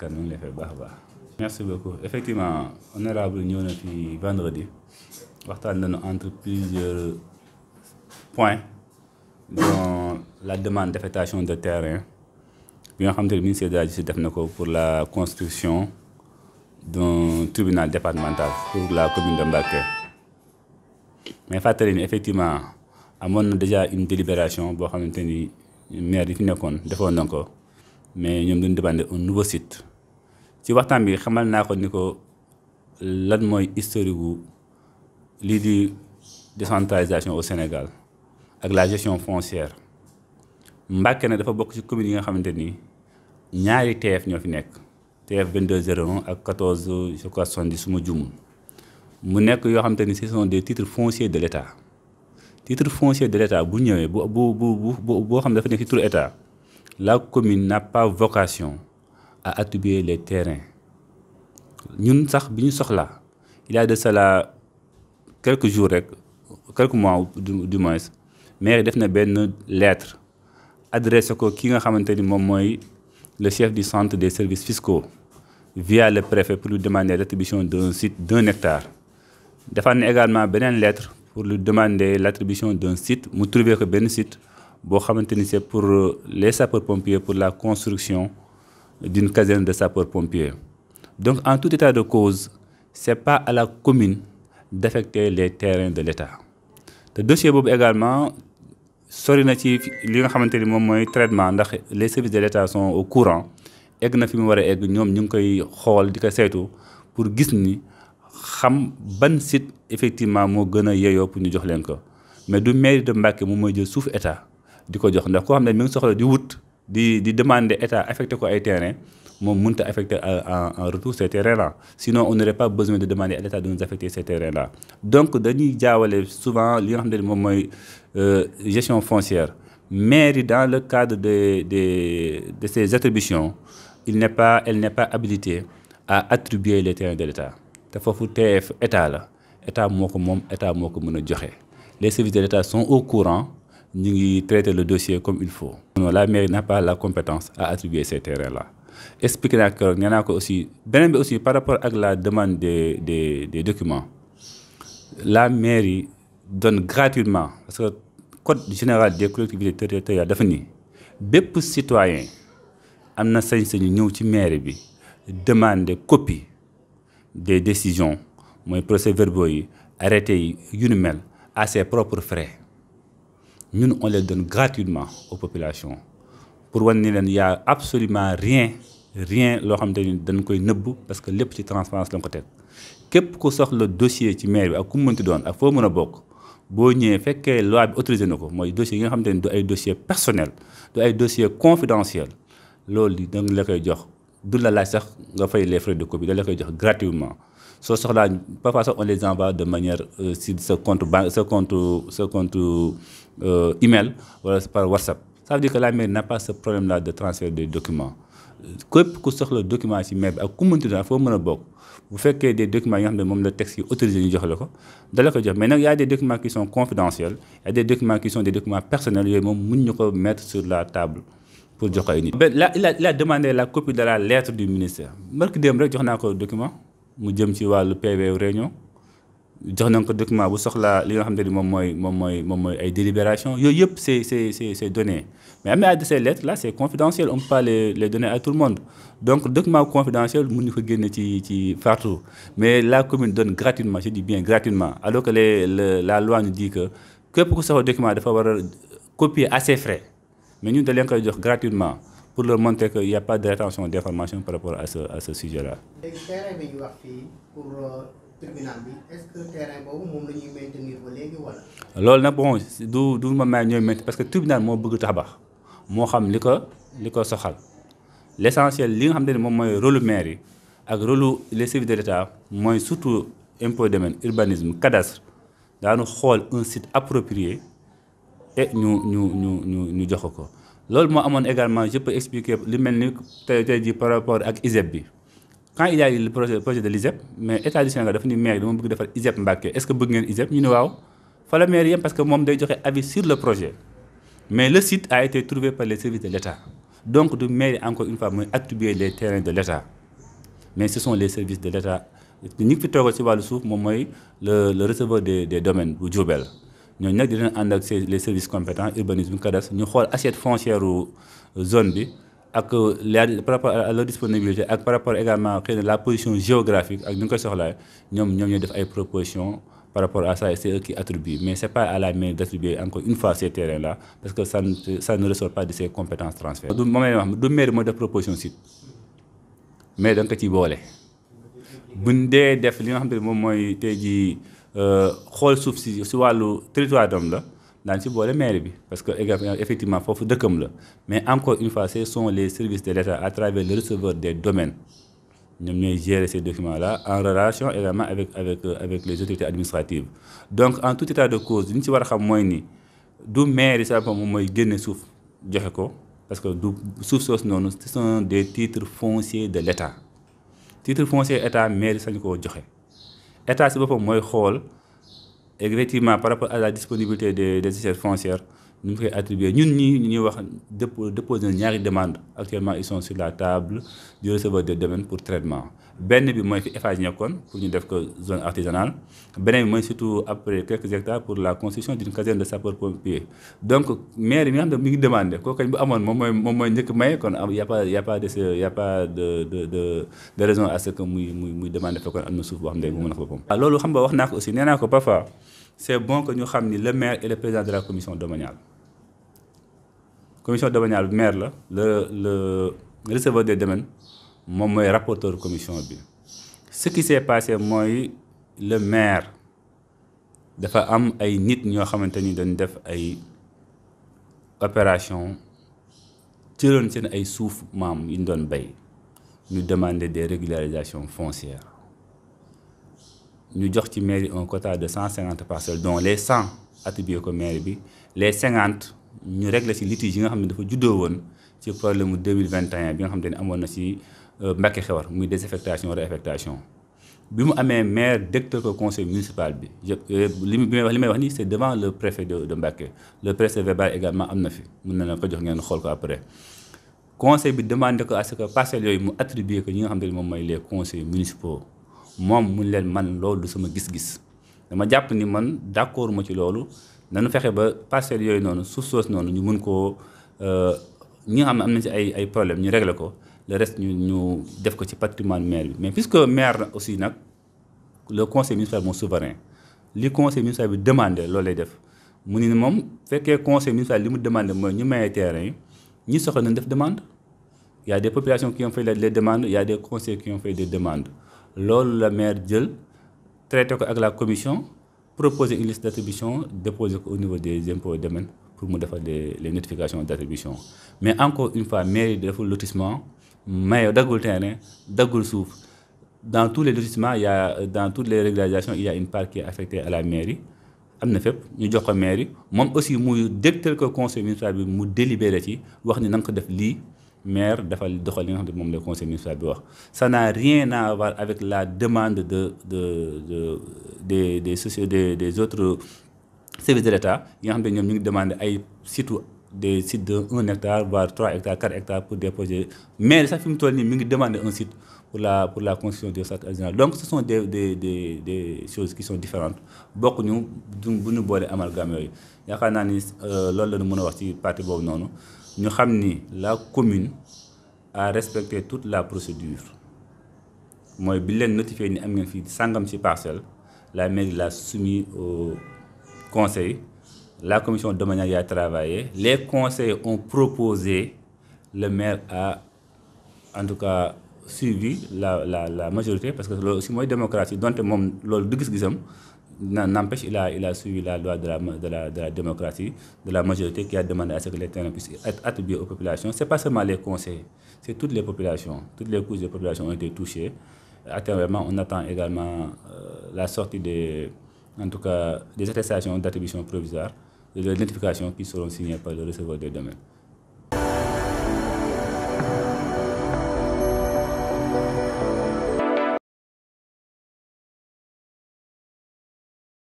Kane mu ngi lay fay baax a baax. Merci beaucoup effectivement honorable ñëw na fi vendredi waxtaan nañu entre plusieurs points dont la demande d'affectation de terrain bi nga xamante ne ministère de la Justice def na ko pour la construction d'un tribunal départemental pour la commune de Mbacké. Mais fàttali ni effectivement amoon na déjà une délibération boo xamante ni maire yi fi nekkoon defoon na ko mais ñoom dañu demandé un nouveau site. ci waxtaan bi xamal naa ko ni ko lan mooy historique gu lii di décentralisation au Sénégal ak la gestion foncière. Mbacké nag dafa bokk ci commune yi nga xamante ni ñaari TF ñoo fi nekk TF 2201 ak 14 je crois 70 su ma juumul mu nekk yoo xamante ni ce sont des titres fonciers de l'État. Titre foncier de l'État bu ñëwee boo xam dafa nekk ci turu État la commune n'a pas vocation à attribuer les terrains. Ñun sax bi ñu soxlaa il y a de cela quelques jours rek quelques mois du moins maire def na benn lettre adressé ko ki nga xamante ni moom mooy le chef du centre des services fiscaux via le préfet pour lui demander l'attribution d'un site d'1 hectare. defaat na également beneen lettre pour lui demander l'attribution d'un site mu trouvé ko benn site boo xamante ni c'est pour les sapeurs-pompiers pour la construction d'une caserne de sapeurs-pompiers. Donc en tout état de cause c'est pas à la commune d'affecter les terrains de l'État. te dossier boobu également sori na ci li nga xamante ni moom mooy traitement ndax les services de l'État sont au courant egg na fi mu war a egg ñoom ñu ngi koy xool di ko saytu pour gis ni xam ban site effectivement moo gën a yeyoo pour ñu jox leen ko mais du mairie de Mbacké moom mooy jël suuf État di ko jox ndax koo xam ne mi ngi soxla di wut di demander État affecté ko ay terrain moom mënut a affecter en retour ces terrains-là sinon on n'aurait pas besoin de demander à l'État de nous affecter ces terrains-là. Donc dañuy jaawale souvent li nga xam ne moom mooy gestion foncière maire yi dans le cadre de ces attributions elle n'est pas habilitée à attribuer les terrains de l'État te foofu TF État la État moo ko moom État moo ko mën a joxe. Les services de l'État sont au courant ñu ngi traiter le dossier comme il faut. Non, la mairie n'a pas la compétence à attribuer ces terrains-là. Expliqué naa ko nee naa ko aussi beneen bi aussi par rapport ak la demande des documents la mairie donne gratuitement parce que code général des collectivités territoriales dafa ni bépp citoyen am na sañ-sañu ñëw ci mairie bi demander copie des décisions mooy procès-verbaux yi arrêtés yi yu ni mel à ses propres frais ñun on les donne gratuitement aux populations pour wan ni leen y a absolument rien loo xamante ni dañ koy nëbb parce que lépp ci transparence lañ ko teg képp ku soxla dossier ci maire bi ak ku mu mënti doon ak foo mën a bokk boo ñëwee fekkee loi bi autorisé na ko mooy dossier yi nga xamante ni du ay dossier personnel du ay dossier confidentiel loolu di da la koy jox du la laaj sax nga fay les frais de copie da la koy jox gratuitement soo soxlaa parfois sax on les envoie de manière si sa compte banque sa compte email wala par WhatsApp. Ça veut dire que la mairie n'a pas ce problème-là de transfert des documents képp ku soxla document ci maire bi ak ku mënti doon foo mën a bokk bu fekkee des documents yi nga xam ne moom la texte yi autorisé ñu jox la ko dala ko jox mais nag y a des documents qui sont confidentiels y a des documents qui sont des documents personnels yooyu moom mun ñu ko mettre sur la table pour jox ko ay nit. Il a demandé la copie de la lettre du ministère barki démb rek jox naa ko document mu jëm ci wàllu PV réunion jox nañ ko document bu soxlaa li nga xam ne moom mooy ay délibération yooyu yëpp c'est donné mais am na de ces lettres là c'est confidentiel on peut pas les donner à tout le monde donc document confidentiel mun ñu ko génne ci partout mais la commune donne gratuitement je dis bien gratuitement alors que la loi nous dit que képp ku soxla document dafa war a copier à ses frais mais ñun da leen koy jox gratuitement pour leur montrer que y a pas de rétention d'information par rapport à ce sujet là. léegi terrain bi ñu wax fii pour tribunal bi est-ce que terrain boobu moom la ñuy maintenir ba léegi wala. loolu nag bon du ma may ñooy maintenir parce que tribunal moo bëgg tabax moo xam li ko soxal l'essentiel li nga xam ne moom mooy rôle maire yi ak rôle les services de l'État mooy surtout impôt domaine urbanisme cadastre daanu xool un site approprié et ñu jox ko. loolu moo amoon également je peux expliquer li mel ni tey jii par rapport ak ISEP bi quand il y a eu le projet de l'ISEP mais état du Sénégal dafa ni maire dama bëgg defar ISEP Mbacké est-ce que bëgg ngeen ISEP ñu ne waaw fa la maire yem parce que moom day joxe avis sur le projet mais le site a été trouvé par les services de l'État donc du mairie encore une fois mooy attribuer les terrains de l'État mais ce sont les services de l'État ñi fi toogal ci wàllu suuf moom mooy le receveur des domaines bu Diourbel ñooñu nag dinañ ànd ak les services compétents urbanisme cadastre ñu xool assiette foncière zone bi ak par rapport à leur disponibilité ak par rapport également xëy na la position géographique ak ni nga koy soxlaa ñoom ñooy def ay propositions par rapport à ça et c'est eux qui attribuent mais c'est pas à la mairie d'attribuer encore une fois ces terrains là parce que ça ne ressort pas de ses compétences transférées. du moom lay wax du mairie mooy def proposition site mais da nga ko ciy boole buñ dee def li nga xam ne moom mooy tey jii xool suuf si wàllu territoire dam la daañu ci boole mairie bi parce que effectivement foofu dëkkam la mais encore une fois ce sont les services de l'État à travers le receveur des domaines ñoom ñooy gérer ces documents là en relation également avec les autorités administratives donc en tout état de cause li ñu ci war a xam mooy ni du mairie sa moom mooy génne suuf joxe ko parce que du suuf soosu noonu ce sont des titres fonciers de l'État titre foncier État mairie sañu koo joxe État si boppam mooy xool effectivement par rapport à la disponibilité des assiettes foncières ñu ngi koy attribuer ñun ñuy wax déposer na ñaari demande actuellement ils sont sur la table du receveur des domaines pour traitement benn bi mooy fi Eiffage nekkoon pour ñu def ko zone artisanale beneen bi mooy surtout après quelques hectares pour la construction d'une caserne de sapeurs-pompiers donc maire yi nga xam ne mi ngi demandé kooku bu amoon moom mooy njëkk maye kon y a pas de raison à ce que muy demandé fekkoon am na suuf boo xam ne bu mën a boppam. waaw loolu xam nga wax naa ko aussi nee naa ko parfois c'est bon que ñu xam ni le maire est le président de la commission domaniale. Commission domaniale bi maire la le receveur des domaines moom mooy rapporteur commission bi ce qui s'est passé mooy le maire dafa am ay nit ñoo xamante ni dañ def ay opération jëloon seen ay suuf maam yi ñu doon bay ñu demander des régularisations foncières ñu jox ci mairie un quota de 150 parcelles dont les 100 attribués ko mairie bi les 50 ñu régler ci litige yi nga xam ne dafa juddoo woon ci problème mu 2021 bi nga xamante ne amoon na ci Mbacké Xewar muy désaffectation réaffectation bi mu amee maire dicté ko conseil municipal bi li may wax nii c'est devant le préfet de Mbacké le procès verbal également am na fi mën na la ko jox ngeen xool ko après conseil bi demandé ko à ce que parcelles yooyu mu attribué ko ñi nga xamante ne moom mooy les conseils municipaux moom mu leen man loolu du sama gis-gis dama jàpp ni man d'accord ma ci loolu nañu fexe ba parcelles yooyu noonu suuf soos noonu ñu mun koo ñi nga xam ne am nañ ci ay problème ñu régler ko le reste ñu def ko ci patrimoine maire bi mais puisque maire aussi nag le conseil municipal moo souverain li conseil municipal bi demandé loolu lay def mu ni moom fekkee conseil municipal li mu demandé mooy ñu mayee terrain yi ñi soxla nañ def demande y a des populations qui ont fait les demandes y a des conseils qui ont fait des demandes loolu la maire jël traité ko ak la commission proposer une liste d'attribution déposer ko au niveau des impôts et domaines pour mu defal les notifications d'attribution mais encore une fois mairie deful lotissement maye daggul terrain daggul suuf dans tous les lotissements dans toutes les régularisations il y a une part qui est affectée à la mairie am na fépp ñu jox ko mairie moom aussi muy dégtal ko conseil municipal bi mu délibéré ci wax ni na nga ko def lii maire dafal doxal li nga xam ne moom la conseil municipal bi wax ça n'a rien à voir avec la demande des autres services de l'État yi nga xam ne ñoom ñu ngi demandé ay des sites de 1 hectare voire 3 hectares 4 hectares pour déposer mais sax fi mu toll nii mi ngi demandé un site pour la construction de cette agence donc ce sont des choses qui sont différentes bokkuñu bu ñu boole amalgame yooyu yaakaar naa ni loolu la ñu mën a wax ci partie boobu noonu ñu xam ni la commune a respecté toute la procédure mooy bi leen notifié ni am ngeen fii sàngam ci parcelle la mairie l'a soumis au conseil. La commission domaniale y a travaillé. Les conseils ont proposé, le maire a en tout cas suivi la majorité parce que loolu aussi mooy démocratie donte moom loolu du gis-gisam n'empêche il a suivi la loi de la démocratie de la majorité qui a demandé à ce que les terrains puissent être attribués aux populations. C'est pas seulement les conseils, c'est toutes les populations, toutes les couches de population ont été touchées. Actuellement, on attend également la sortie des attestations d'attribution provisoire et de notifications qui seront signées par le receveur des domaines.